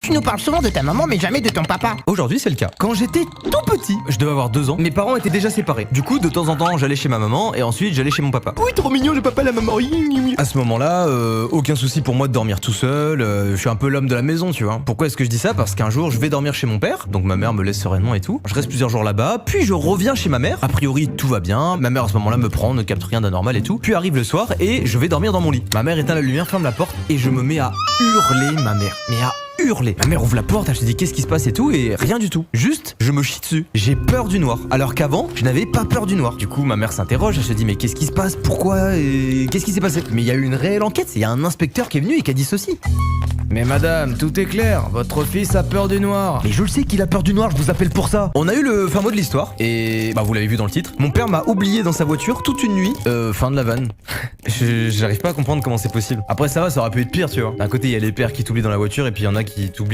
Tu nous parles souvent de ta maman mais jamais de ton papa. Aujourd'hui, c'est le cas. Quand j'étais tout petit, je devais avoir 2 ans, mes parents étaient déjà séparés. Du coup, de temps en temps, j'allais chez ma maman et ensuite j'allais chez mon papa. Oui, trop mignon le papa et la maman. À ce moment-là, aucun souci pour moi de dormir tout seul. Je suis un peu l'homme de la maison, tu vois. Pourquoi est-ce que je dis ça? Parce qu'un jour, je vais dormir chez mon père, donc ma mère me laisse sereinement et tout. Je reste plusieurs jours là-bas, puis je reviens chez ma mère. A priori, tout va bien. Ma mère à ce moment-là me prend, ne capte rien d'anormal et tout. Puis arrive le soir et je vais dormir dans mon lit. Ma mère éteint la lumière, ferme la porte et je me mets à hurler ma mère. Mais à hurler. Ma mère ouvre la porte, elle se dit qu'est-ce qui se passe et tout, et rien du tout. Juste, je me chie dessus. J'ai peur du noir. Alors qu'avant, je n'avais pas peur du noir. Du coup, ma mère s'interroge, elle se dit mais qu'est-ce qui se passe? Pourquoi? Et qu'est-ce qui s'est passé? Mais il y a eu une réelle enquête, il y a un inspecteur qui est venu et qui a dit ceci. Mais madame, tout est clair, votre fils a peur du noir. Mais je le sais qu'il a peur du noir, je vous appelle pour ça. On a eu le fin mot de l'histoire, et bah vous l'avez vu dans le titre. Mon père m'a oublié dans sa voiture toute une nuit. Fin de la vanne. J'arrive pas à comprendre comment c'est possible. Après ça va, ça aurait pu être pire, tu vois. D'un côté, il y a les pères qui t'oublient dans la voiture, et puis il y en a qui t'oublient